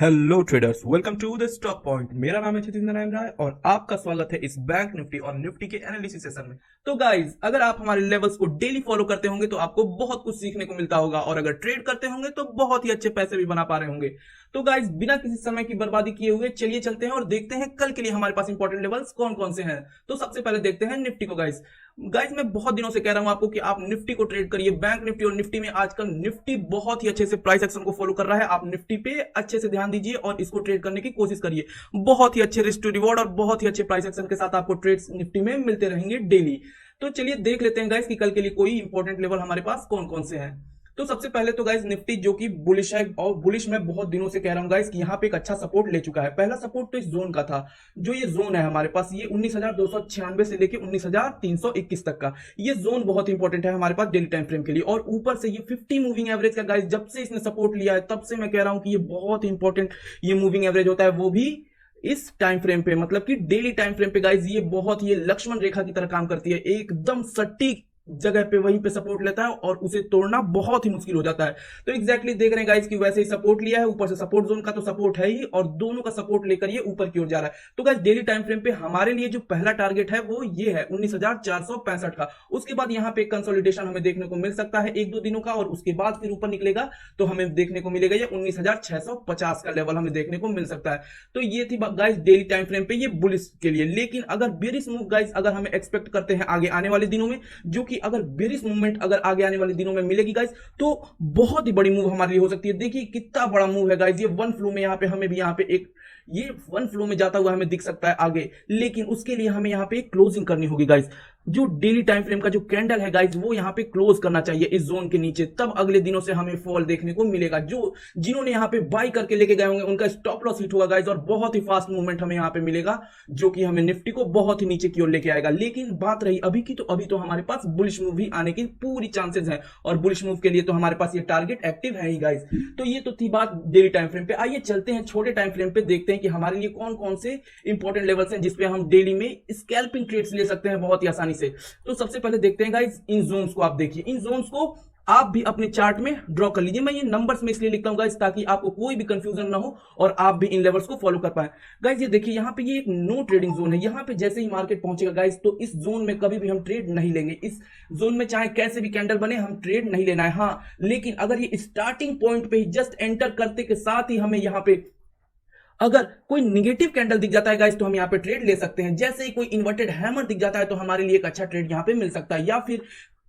Hello traders, welcome to the stock point. मेरा नाम है क्षितिज नारायण राय और आपका स्वागत है इस बैंक निफ्टी और निफ्टी के एनालिसिस सेशन में। तो गाइज, अगर आप हमारे लेवल्स को डेली फॉलो करते होंगे तो आपको बहुत कुछ सीखने को मिलता होगा और अगर ट्रेड करते होंगे तो बहुत ही अच्छे पैसे भी बना पा रहे होंगे। तो गाइज, बिना किसी समय की बर्बादी किए हुए चलिए चलते हैं और देखते हैं कल के लिए हमारे पास इंपॉर्टेंट लेवल्स कौन कौन से हैं। तो सबसे पहले देखते हैं निफ्टी को। गाइज मैं बहुत दिनों से कह रहा हूं आपको कि आप निफ्टी को ट्रेड करिए। बैंक निफ्टी और निफ्टी में आजकल निफ्टी बहुत ही अच्छे से प्राइस एक्शन को फॉलो कर रहा है। आप निफ्टी पे अच्छे से ध्यान दीजिए और इसको ट्रेड करने की कोशिश करिए। बहुत ही अच्छे रिस्क टू रिवॉर्ड और बहुत ही अच्छे प्राइस एक्शन के साथ आपको ट्रेड्स निफ्टी में मिलते रहेंगे डेली। तो चलिए देख लेते हैं गाइस कि कल के लिए कोई इंपॉर्टेंट लेवल हमारे पास कौन कौन से हैं। तो सबसे पहले तो गाइस निफ्टी जो कि बुलिश है और बुलिश मैं बहुत दिनों से कह रहा हूं गाइस कि यहां पे एक अच्छा सपोर्ट ले चुका है। पहला सपोर्ट तो इस जोन का था, जो ये जोन है हमारे पास, ये 19,296 से लेके 19,321 तक का ये जोन बहुत इंपॉर्टेंट है हमारे पास डेली टाइम फ्रेम के लिए। और ऊपर से ये 50 मूविंग एवरेज का गाइस जब से इसने सपोर्ट लिया है तब से मैं कह रहा हूं कि ये बहुत इंपॉर्टेंट ये मूविंग एवरेज होता है, वो भी इस टाइम फ्रेम पे, मतलब कि डेली टाइम फ्रेम पे गाइस ये बहुत ये लक्ष्मण रेखा की तरह काम करती है। एकदम सटीक जगह पे वहीं पे सपोर्ट लेता है और उसे तोड़ना बहुत ही मुश्किल हो जाता है। तो एग्जैक्टली देख रहे हैं गाइस कि वैसे ही सपोर्ट लिया है, ऊपर से सपोर्ट जोन का तो सपोर्ट है ही और दोनों का सपोर्ट लेकर ये ऊपर की ओर जा रहा है। तो गाइस डेली टाइम फ्रेम पे हमारे लिए जो पहला टारगेट है वो ये है 19,465 का। उसके बाद यहाँ पे कंसोलिडेशन हमें देखने को मिल सकता है एक दो दिनों का और उसके बाद फिर ऊपर निकलेगा तो हमें देखने को मिलेगा ये 19,650 का लेवल हमें देखने को मिल सकता है। तो ये थी गाइस डेली टाइम फ्रेम पे ये बुलिश के लिए। लेकिन अगर बेरिश मूव गाइस अगर हमें एक्सपेक्ट करते हैं आगे आने वाले दिनों में, जो कि अगर बेरिश मूवमेंट अगर आगे आने वाले दिनों में मिलेगी गाइस तो बहुत ही बड़ी मूव हमारे लिए हो सकती है। देखिए कितना बड़ा मूव है गाइस, ये वन फ्लो में यहाँ पे हमें भी यहाँ पे एक ये वन फ्लो में जाता हुआ हमें दिख सकता है आगे। लेकिन उसके लिए हमें यहाँ पे क्लोजिंग करनी होगी गाइस। जो डेली टाइम फ्रेम का जो कैंडल है गाइस वो यहाँ पे क्लोज करना चाहिए इस जोन के नीचे, तब अगले दिनों से हमें फॉल देखने को मिलेगा। जो जिन्होंने यहाँ पे बाई करके लेके गए होंगे उनका स्टॉप लॉस हिट होगा गाइस और बहुत ही फास्ट मूवमेंट हमें यहाँ पे मिलेगा, जो कि हमें निफ्टी को बहुत ही नीचे की ओर लेके आएगा। लेकिन बात रही अभी की, तो अभी तो हमारे पास बुलिश मूव भी आने की पूरी चांसेस है और बुलिश मूव के लिए तो हमारे पास ये टारगेट एक्टिव है ही गाइस। तो ये तो थी बात डेली टाइम फ्रेम पे। आइए चलते हैं छोटे टाइम फ्रेम पे, देखते हैं कि हमारे लिए कौन कौन से इंपॉर्टेंट लेवल्स हैं जिसपे हम डेली में स्कैल्पिंग ट्रेड्स ले सकते हैं बहुत ही आसानी से। तो सबसे पहले देखते हैं गाइस इन जोन्स को। आप देखिए इन जोन्स को आप भी अपने चार्ट में ड्रॉ कर लीजिए। मैं ये नंबर्स में इसलिए लिखता हूं गाइस ताकि आपको कोई भी कंफ्यूजन ना हो और आप भी इन लेवल्स को फॉलो कर पाए। गाइस ये देखिए यहाँ पे ये एक नो ट्रेडिंग जोन है। यहाँ पे जैसे ही मार्केट पहुंचेगा गाइस तो इस जोन में कभी भी हम ट्रेड नहीं लेंगे। इस जोन में चाहे कैसे भी कैंडल बने हम ट्रेड नहीं लेना है। हाँ, लेकिन अगर ये स्टार्टिंग पॉइंट पे ही जस्ट एंटर करते के साथ ही हमें यहाँ पे अगर कोई निगेटिव कैंडल दिख जाता है गाइस तो हम यहाँ पे ट्रेड ले सकते हैं। जैसे ही कोई इन्वर्टेड हैमर दिख जाता है तो हमारे लिए एक अच्छा ट्रेड यहाँ पे मिल सकता है। या फिर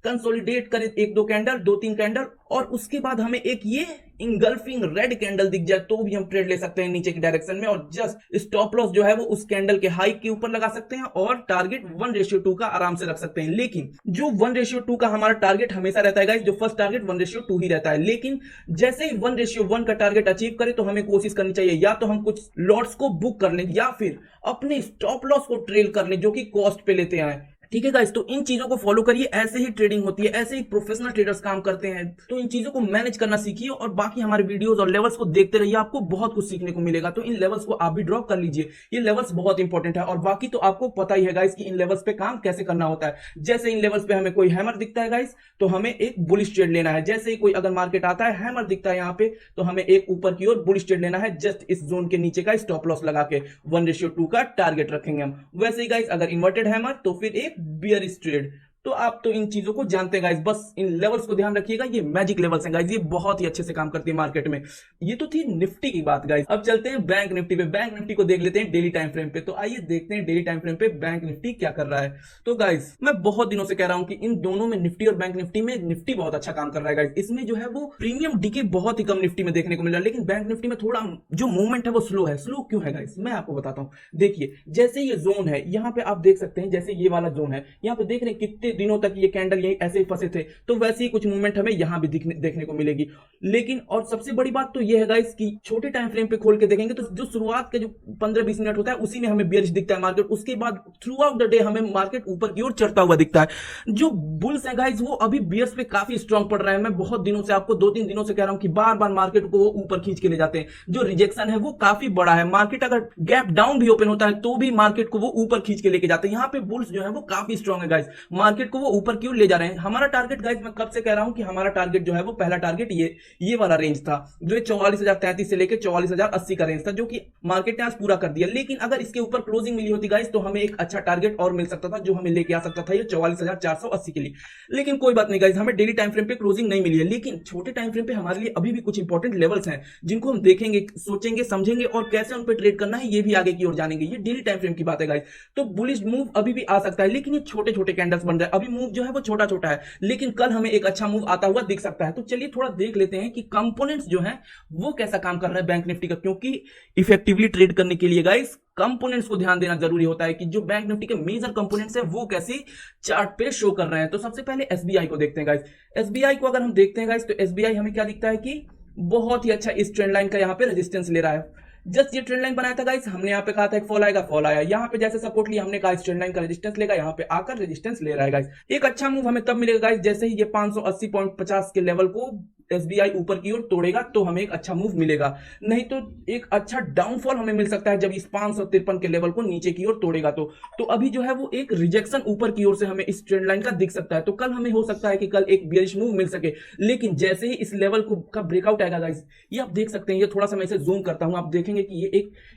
कंसोलिडेट करे एक दो कैंडल, दो तीन कैंडल और उसके बाद हमें एक ये इंगल्फिंग रेड कैंडल दिख जाए तो भी हम ट्रेड ले सकते हैं नीचे की डायरेक्शन में और जस्ट स्टॉप लॉस जो है वो उस कैंडल के हाई के ऊपर लगा सकते हैं और टारगेट 1:2 का आराम से रख सकते हैं। लेकिन जो 1:2 का हमारा टारगेट हमेशा रहता है गाइस, जो फर्स्ट टारगेट 1:2 ही रहता है। लेकिन जैसे ही 1:1 का टारगेट अचीव करे तो हमें कोशिश करनी चाहिए या तो हम कुछ लॉट्स को बुक कर लें या फिर अपने स्टॉप लॉस को ट्रेल कर लें जो कि कॉस्ट पे लेते आए। ठीक है गाइस, तो इन चीजों को फॉलो करिए। ऐसे ही ट्रेडिंग होती है, ऐसे ही प्रोफेशनल ट्रेडर्स काम करते हैं। तो इन चीजों को मैनेज करना सीखिए और बाकी हमारे वीडियोस और लेवल्स को देखते रहिए, आपको बहुत कुछ सीखने को मिलेगा। तो इन लेवल्स को आप भी ड्रॉ कर लीजिए, ये लेवल्स बहुत इंपॉर्टेंट है। और बाकी तो आपको पता ही है गाइस कि इन लेवल्स पे काम कैसे करना होता है। जैसे इन लेवल्स पे हमें कोई हैमर दिखता है गाइस तो हमें एक बुलिश ट्रेड लेना है। जैसे ही कोई अगर मार्केट आता है हैमर दिखता है यहाँ पे तो हमें एक ऊपर की ओर बुलिश ट्रेड लेना है, जस्ट इस जोन के नीचे का स्टॉप लॉस लगा के 1:2 का टारगेट रखेंगे हम। वैसे ही गाइस अगर इन्वर्टेड हैमर तो फिर एक बियरिश ट्रेड। तो आप तो इन चीजों को जानते हैं गाइस, बस इन लेवल्स को ध्यान रखिएगा। ये मैजिक लेवल्स हैं गाइस, ये बहुत ही अच्छे से काम करती है मार्केट में। ये तो थी निफ्टी की बात गाइस। अब चलते हैं बैंक निफ्टी पे। बैंक निफ्टी को देख लेते हैं डेली टाइम फ्रेम पे। तो आइए देखते हैं डेली टाइम फ्रेम पे बैंक निफ्टी क्या कर रहा है। तो गाइस मैं बहुत दिनों से कह रहा हूं कि इन दोनों में निफ्टी और बैंक निफ्टी में निफ्टी बहुत अच्छा काम कर रहा है गाइस। इसमें जो है वो प्रीमियम डीके बहुत ही कम निफ्टी में देखने को मिल रहा है, लेकिन बैंक निफ्टी में थोड़ा जो मूवमेंट है वो स्लो है। स्लो क्यों है गाइस, मैं आपको बताता हूं। देखिए जैसे ये जोन है यहाँ पे आप देख सकते हैं, जैसे ये वाला जोन है यहाँ पे देख रहे हैं कितने दिनों तक ये कैंडल यही ऐसे ही फंसे थे, तो वैसे ही कुछ मूवमेंट हमें यहां भी देखने को मिलेगी। लेकिन और सबसे बड़ी बात तो यह है गाइस कि छोटे टाइम फ्रेम पे खोल के देखेंगे तो जो शुरुआत के जो 15-20 मिनट होता है उसी में हमें बेयरिश दिखता है मार्केट। उसके बाद थ्रू आउट द डे हमें मार्केट ऊपर की ओर चढ़ता हुआ दिखता है। जो बुल्स है गाइस वो अभी बेयर्स पे काफी स्ट्रांग पड़ रहा है। मैं बहुत दिनों से आपको 2-3 दिनों से कह रहा हूं कि बार बार मार्केट को वो ऊपर खींच के ले जाते हैं। जो रिजेक्शन है वो काफी बड़ा है। मार्केट अगर गैप डाउन भी ओपन होता है तो भी मार्केट को वो ऊपर खींच के लेके जाते हैं। यहाँ पे बुल्स जो है वो काफी स्ट्रांग है गाइस। मार्केट मार्केट को वो ऊपर क्यों ले जा रहे हैं। हमारा टारगेट गाइस, मैं कब से कह रहा हूं कि हमारा टारगेट जो है वो पहला टारगेट ये वाला रेंज था, जो 44,033 से लेकर 44,080 का रेंज था, जो कि मार्केट ने आज पूरा कर दिया। लेकिन अगर इसके ऊपर क्लोजिंग मिली होती गाइस तो हमें एक अच्छा टारगेट और मिल सकता था, जो हमें लेके आ सकता था ये 44,480 के लिए। लेकिन कोई बात नहीं गाइस, हमें डेली टाइम फ्रेम पे क्लोजिंग नहीं मिली है, लेकिन छोटे टाइम फ्रेम पे हमारे लिए अभी भी कुछ इंपॉर्टेंट लेवल्स हैं, जिनको हम देखेंगे, सोचेंगे, समझेंगे और कैसे उन पे ट्रेड करना है ये भी आगे की ओर जानेंगे। ये डेली टाइम फ्रेम की बात है गाइस। तो बुलिश मूव अभी भी आ सकता है, लेकिन ये छोटे छोटे कैंडल्स बन रहे हैं, अभी मूव जो है वो छोटा छोटा है, लेकिन कल हमें एक अच्छा मूव आता हुआ दिख सकता है। तो चलिए थोड़ा देख लेते हैं कि कंपोनेंट्स जो है वो कैसा काम कर रहा है बैंक निफ्टी का, क्योंकि इफेक्टिवली ट्रेड करने के लिए गाइस कंपोनेंट्स को ध्यान देना जरूरी होता है कि जो बैंक निफ्टी के मेजर कंपोनेंट्स है वो कैसी चार्ट पे शो कर रहे हैं। तो सबसे पहले एसबीआई को देखते हैं गाइस। एसबीआई को अगर हम देखते हैं गाइस तो एसबीआई हमें क्या दिखता है कि बहुत ही अच्छा इस ट्रेंड लाइन का यहाँ पे रेजिस्टेंस ले रहा है। जस्ट ये ट्रेंड लाइन बनाया था गाइस, हमने यहाँ पे कहा था एक फॉल आएगा, फॉल आया, यहाँ पे जैसे सपोर्ट लिया हमने कहा इस ट्रेंड लाइन का रेजिस्टेंस लेगा, यहाँ पे आकर रेजिस्टेंस ले रहा है गाइस। एक अच्छा मूव हमें तब मिलेगा गाइस जैसे ही ये 580.50 के लेवल को एसबीआई ऊपर की ओर तोड़ेगा तो हमें एक अच्छा मूव मिलेगा, नहीं तो एक अच्छा डाउनफॉल हमें मिल सकता है जब इस 553 के लेवल को नीचे की ओर तोड़ेगा। तो अभी जो है वो एक रिजेक्शन ऊपर की ओर से हमें इस ट्रेंड लाइन का दिख सकता है। तो कल हमें हो सकता है कि कल एक बेयरिश मूव मिल सके, लेकिन जैसे ही इस लेवल को का ब्रेकआउट आएगा गाइस, ये आप देख सकते हैं, ये थोड़ा सा मैं इसे जूम करता हूं, आप देखेंगे कि ये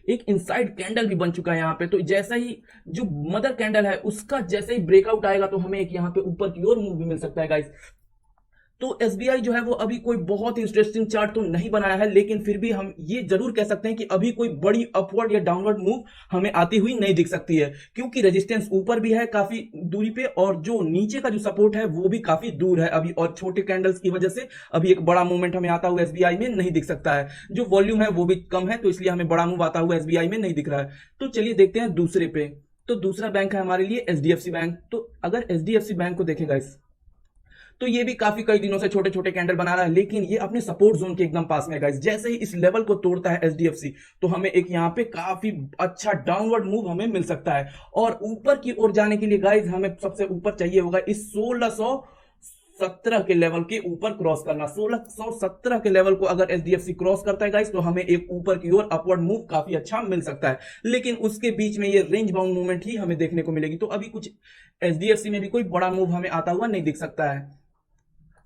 एक इनसाइड कैंडल भी बन चुका है यहाँ पे। तो जैसा ही जो मदर कैंडल है उसका जैसे ही ब्रेकआउट आएगा तो हमें एक यहाँ पे ऊपर की ओर मूव भी मिल सकता है गाइस। तो एसबीआई जो है वो अभी कोई बहुत इंटरेस्टिंग चार्ट तो नहीं बनाया है, लेकिन फिर भी हम ये जरूर कह सकते हैं कि अभी कोई बड़ी अपवर्ड या डाउनवर्ड मूव हमें आती हुई नहीं दिख सकती है, क्योंकि रेजिस्टेंस ऊपर भी है काफी दूरी पे और जो नीचे का जो सपोर्ट है वो भी काफी दूर है अभी, और छोटे कैंडल्स की वजह से अभी एक बड़ा मूवमेंट हमें आता हुआ एसबीआई में नहीं दिख सकता है। जो वॉल्यूम है वो भी कम है, तो इसलिए हमें बड़ा मूव आता हुआ एसबीआई में नहीं दिख रहा है। तो चलिए देखते हैं दूसरे पे। तो दूसरा बैंक है हमारे लिए एचडीएफसी बैंक। तो अगर एचडीएफसी बैंक को देखेगा इस, तो ये भी काफी कई दिनों से छोटे छोटे कैंडल बना रहा है, लेकिन ये अपने सपोर्ट जोन के एकदम पास में है गाइस। जैसे ही इस लेवल को तोड़ता है एचडीएफसी तो हमें एक यहाँ पे काफी अच्छा डाउनवर्ड मूव हमें मिल सकता है, और ऊपर की ओर जाने के लिए गाइस हमें सबसे ऊपर चाहिए होगा इस 1617 के लेवल के ऊपर क्रॉस करना। 1617 के लेवल को अगर एचडीएफसी क्रॉस करता है गाइस तो हमें एक ऊपर की ओर अपवर्ड मूव काफी अच्छा मिल सकता है, लेकिन उसके बीच में ये रेंज बाउंड मूवमेंट ही हमें देखने को मिलेगी। तो अभी कुछ एचडीएफसी में भी कोई बड़ा मूव हमें आता हुआ नहीं दिख सकता है।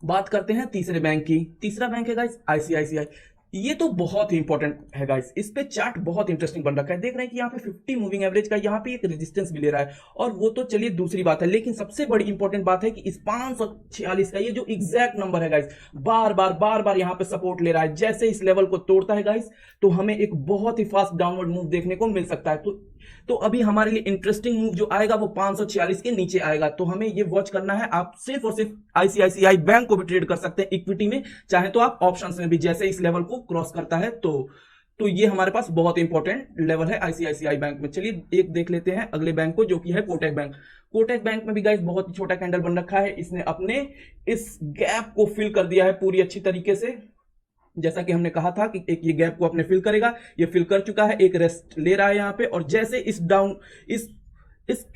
बात करते हैं तीसरे बैंक की। तीसरा बैंक है गाइस आईसीआईसीआई। ये तो बहुत ही इंपॉर्टेंट है गाइस, इस पे चार्ट बहुत इंटरेस्टिंग बन रखा है। देख रहे हैं कि यहाँ पे 50 मूविंग एवरेज का यहाँ पे एक रेजिस्टेंस भी ले रहा है, और वो तो चलिए दूसरी बात है, लेकिन सबसे बड़ी इंपॉर्टेंट बात है कि इस 546 का ये जो एग्जैक्ट नंबर है गाइस बार बार यहाँ पे सपोर्ट ले रहा है। जैसे इस लेवल को तोड़ता है गाइस तो हमें एक बहुत ही फास्ट डाउनवर्ड मूव देखने को मिल सकता है। तो अभी हमारे लिए इंटरेस्टिंग मूव जो आएगा वो 546 के नीचे आएगा, तो हमें ये वॉच करना है। आप सिर्फ और सिर्फ आईसीआईसीआई बैंक को भी ट्रेड कर सकते हैं इक्विटी में, चाहे तो आप ऑप्शंस में भी, जैसे इस लेवल को क्रॉस करता है तो ये हमारे पास बहुत इंपॉर्टेंट लेवल है आईसीआईसीआई बैंक में। चलिए एक देख लेते हैं अगले बैंक को, जो कि है कोटक बैंक। कोटक बैंक में भी गाइस बहुत ही छोटा कैंडल बन रखा है, इसने अपने इस गैप को फिल कर दिया है पूरी अच्छी तरीके से। जैसा कि हमने कहा था कि एक ये गैप को अपने फिल करेगा, ये फिल कर चुका है, एक रेस्ट ले रहा है यहाँ पे, और जैसे इस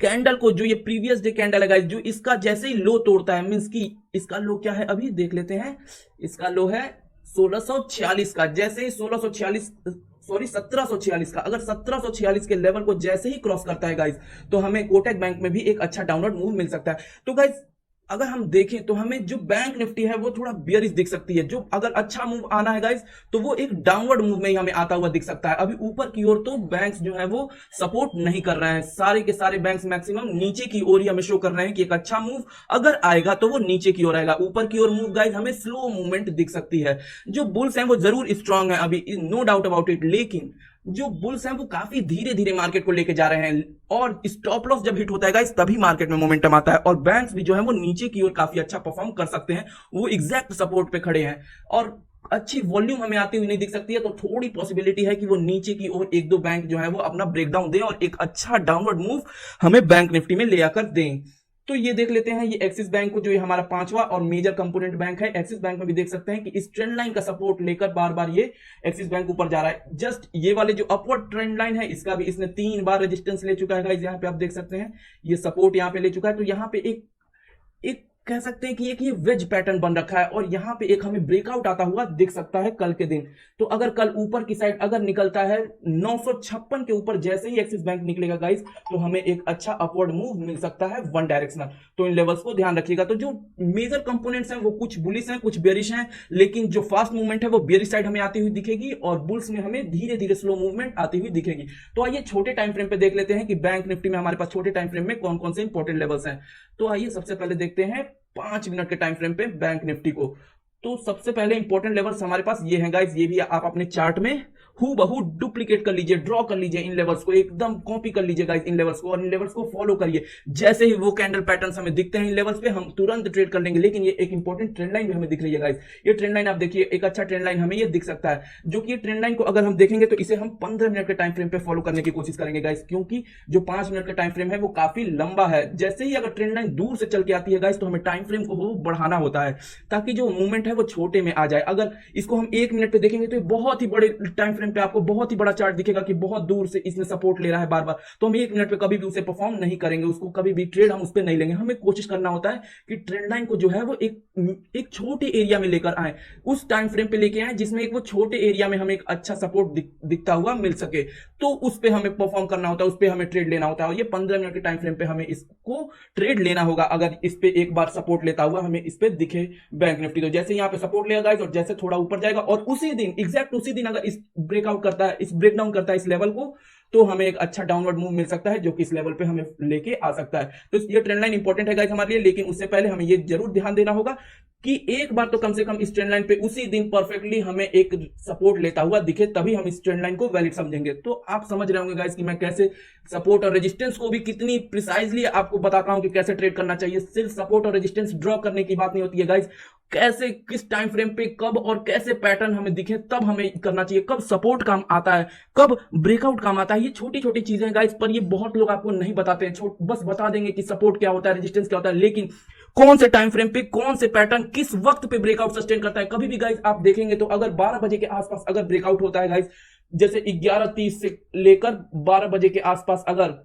कैंडल को, जो ये प्रीवियस डे कैंडल है गाइस, जो इसका जैसे ही लो तोड़ता है, मींस कि इसका लो क्या है अभी देख लेते हैं। इसका लो है 1646 का। जैसे ही 1746 का, अगर 1746 के लेवल को जैसे ही क्रॉस करता है गाइस तो हमें कोटक बैंक में भी एक अच्छा डाउनवर्ड मूव मिल सकता है। तो गाइस अगर हम देखें तो हमें जो बैंक निफ्टी है वो थोड़ा बियरिश दिख सकती है। जो अगर अच्छा मूव आना है गाइस तो वो एक डाउनवर्ड मूव में ही हमें आता हुआ दिख सकता है। अभी ऊपर की ओर तो बैंक्स जो है वो सपोर्ट नहीं कर रहे हैं, सारे के सारे बैंक्स मैक्सिमम नीचे की ओर ही हमें शो कर रहे हैं कि एक अच्छा मूव अगर आएगा तो वो नीचे की ओर आएगा। ऊपर की ओर मूव गाइस हमें स्लो मूवमेंट दिख सकती है। जो बुल्स हैं वो जरूर स्ट्रांग है अभी, नो डाउट अबाउट इट, लेकिन जो बुल्स हैं वो काफी धीरे धीरे मार्केट को लेके जा रहे हैं, और स्टॉप लॉस जब हिट होता है गाइस तभी मार्केट में मोमेंटम आता है, और बैंक्स भी जो है वो नीचे की ओर काफी अच्छा परफॉर्म कर सकते हैं, वो एग्जैक्ट सपोर्ट पे खड़े हैं, और अच्छी वॉल्यूम हमें आती हुई नहीं दिख सकती है। तो थोड़ी पॉसिबिलिटी है कि वो नीचे की ओर एक दो बैंक जो है वो अपना ब्रेकडाउन दें और एक अच्छा डाउनवर्ड मूव हमें बैंक निफ्टी में ले आकर दें। तो ये देख लेते हैं ये एक्सिस बैंक को, जो ये हमारा पांचवा और मेजर कंपोनेंट बैंक है। एक्सिस बैंक में भी देख सकते हैं कि इस ट्रेंड लाइन का सपोर्ट लेकर बार बार ये एक्सिस बैंक ऊपर जा रहा है। जस्ट ये वाले जो अपवर्ड ट्रेंड लाइन है इसका भी इसने 3 बार रेजिस्टेंस ले चुका है गाइस। यहाँ पे आप देख सकते हैं ये सपोर्ट यहाँ पे ले चुका है। तो यहाँ पे एक कह सकते हैं कि एक ये वेज पैटर्न बन रखा है और यहाँ पे एक हमें ब्रेकआउट आता हुआ दिख सकता है कल के दिन। तो अगर कल ऊपर की साइड अगर निकलता है 956 के ऊपर, जैसे ही एक्सिस बैंक निकलेगा गाइस, तो हमें एक अच्छा अपवर्ड मूव मिल सकता है वन डायरेक्शनल। तो इन लेवल्स को ध्यान रखिएगा। तो जो मेजर कंपोनेंट्स हैं वो कुछ बुलिश हैं, कुछ बेरिश हैं, लेकिन जो फास्ट मूवमेंट है वो बेरिश साइड हमें आती हुई दिखेगी और बुल्स में हमें धीरे धीरे स्लो मूवमेंट आती हुई दिखेगी। तो आइए छोटे टाइम फ्रेम पे देख लेते हैं कि बैंक निफ्टी में हमारे पास छोटे टाइम फ्रेम में कौन कौन से इंपॉर्टेंट लेवल्स हैं। तो आइए सबसे पहले देखते हैं 5 मिनट के टाइम फ्रेम पे बैंक निफ्टी को। तो सबसे पहले इंपॉर्टेंट लेवल्स हमारे पास ये हैं गाइस, ये भी आप अपने चार्ट में हूबहू डुप्लीकेट कर लीजिए, ड्रॉ कर लीजिए, इन लेवल्स को एकदम कॉपी कर लीजिए गाइस इन लेवल्स को, और इन लेवल्स को फॉलो करिए। जैसे ही वो कैंडल पैटर्न्स हमें दिखते हैं इन लेवल्स पे, हम तुरंत ट्रेड कर लेंगे। लेकिन ये एक इंपॉर्टेंट ट्रेंड लाइन भी हमें दिख रही है गाइस। ये ट्रेंड लाइन आप देखिए, एक अच्छा ट्रेंड लाइन हमें ये दिख सकता है, जो कि ये ट्रेंड लाइन को अगर हम देखेंगे तो इसे हम 15 मिनट के टाइम फ्रेम पे फॉलो करने की कोशिश करेंगे गाइस, क्योंकि जो 5 मिनट का टाइम फ्रेम है वो काफी लंबा है। जैसे ही अगर ट्रेंड लाइन दूर से चल के आती है गाइस, तो हमें टाइम फ्रेम को बढ़ाना होता है ताकि जो मूवमेंट है वो छोटे में आ जाए। अगर इसको हम 1 मिनट पे देखेंगे तो बहुत ही बड़े टाइम फ्रेम पे आपको बहुत ही बड़ा चार्ट दिखेगा कि बहुत दूर से इसने सपोर्ट ले रहा है बार बार। तो हम 1 मिनट पे कभी भी उसे परफॉर्म नहीं करेंगे, उसको कभी भी ट्रेड हम उस पर नहीं लेंगे। हमें कोशिश करना होता है कि ट्रेंड लाइन को जो है वो एक छोटे एरिया में लेकर आए, उस टाइम फ्रेम पे लेके आए जिसमें एक वो छोटे एरिया में हमें एक अच्छा सपोर्ट दिखता हुआ मिल सके। तो उस पे हमें परफॉर्म करना होता है, उस पे हमें ट्रेड लेना होता है। और ये 15 मिनट के टाइम फ्रेम पे हमें इसको ट्रेड लेना होगा अगर इस पे एक बार सपोर्ट लेता हुआ हमें इस पे दिखे बैंक निफ्टी। तो जैसे यहाँ पे सपोर्ट लेगा गाइस और जैसे थोड़ा ऊपर जाएगा और उसी दिन एग्जैक्ट उसी दिन अगर इस ब्रेकआउट करता है, इस ब्रेकडाउन करता है इस लेवल को, तो हमें एक अच्छा डाउनवर्ड मूव मिल सकता है जो कि इस लेवल पे हमें लेके आ सकता है। तो ये ट्रेंड लाइन इंपॉर्टेंट है गाइस हमारे लिए, लेकिन उससे पहले हमें ये जरूर ध्यान देना होगा कि एक बार तो कम से कम इस ट्रेंड लाइन पे उसी दिन परफेक्टली हमें एक सपोर्ट लेता हुआ दिखे, तभी हम इस ट्रेंड लाइन को वैलिड समझेंगे। तो आप समझ रहे होंगे गाइस कि मैं कैसे सपोर्ट और रेजिस्टेंस को भी कितनी प्रिसाइजली आपको बताता हूं कि कैसे ट्रेड करना चाहिए। सिर्फ सपोर्ट और रेजिस्टेंस ड्रॉ करने की बात नहीं होती है गाइस, कैसे किस टाइम फ्रेम पे कब और कैसे पैटर्न हमें दिखे तब हमें करना चाहिए, कब सपोर्ट काम आता है, कब ब्रेकआउट काम आता है। ये छोटी छोटी चीजें गाइस, पर ये बहुत लोग आपको नहीं बताते हैं। बस बता देंगे कि सपोर्ट क्या होता है, रेजिस्टेंस क्या होता है, लेकिन कौन से टाइम फ्रेम पे कौन से पैटर्न किस वक्त पे ब्रेकआउट सस्टेन करता है। कभी भी गाइस आप देखेंगे तो अगर 12 बजे के आसपास अगर ब्रेकआउट होता है गाइस, जैसे 11:30 से लेकर 12 बजे के आसपास, अगर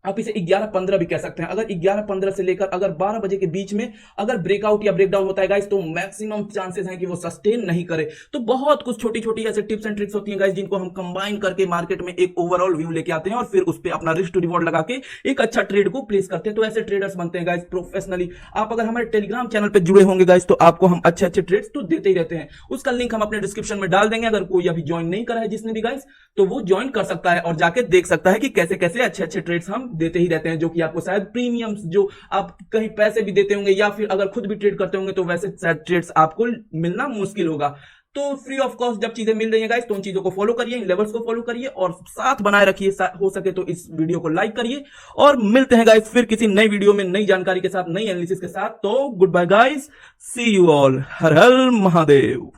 आप इसे 11:15 भी कह सकते हैं, अगर 11:15 से लेकर अगर 12 बजे के बीच में अगर ब्रेकआउट या ब्रेकडाउन होता है गाइस, तो मैक्सिमम चांसेस हैं कि वो सस्टेन नहीं करे। तो बहुत कुछ छोटी छोटी ऐसे टिप्स एंड ट्रिक्स होती हैं गाइस, जिनको हम कंबाइन करके मार्केट में एक ओवरऑल व्यू लेके आते हैं और फिर उस पर अपना रिस्क टू रिवॉर्ड लगा के एक अच्छा ट्रेड को प्लेस करते हैं। तो ऐसे ट्रेडर्स बनते हैं गाइस प्रोफेशनली। आप अगर हमारे टेलीग्राम चैनल पर जुड़े होंगे गाइस, तो आपको हम अच्छे अच्छे ट्रेड्स तो देते ही रहते हैं। उसका लिंक हम अपने डिस्क्रिप्शन में डाल देंगे। अगर कोई अभी ज्वाइन नहीं करा है जिसने भी गाइस, तो वो ज्वाइन कर सकता है और जाके देख सकता है कि कैसे कैसे अच्छे अच्छे ट्रेड्स हम देते ही रहते हैं, जो कि आपको शायद प्रीमियम्स, जो आप कहीं पैसे भी देते होंगे या फिर अगर खुद भी ट्रेड करते होंगे, तो वैसे शायद ट्रेड्स आपको मिलना मुश्किल होगा। तो फ्री ऑफ कॉस्ट जब चीजें मिल रही हैं गाइस, तो उन चीजों को फॉलो करिए, इन लेवल्स को फॉलो करिए और साथ बनाए रखिए। हो सके तो इस वीडियो को लाइक करिए और मिलते हैं गाइस फिर किसी नई वीडियो में नई जानकारी के साथ, नई एनालिसिस के साथ। तो goodbye guys, see you all, Har Har Mahadev.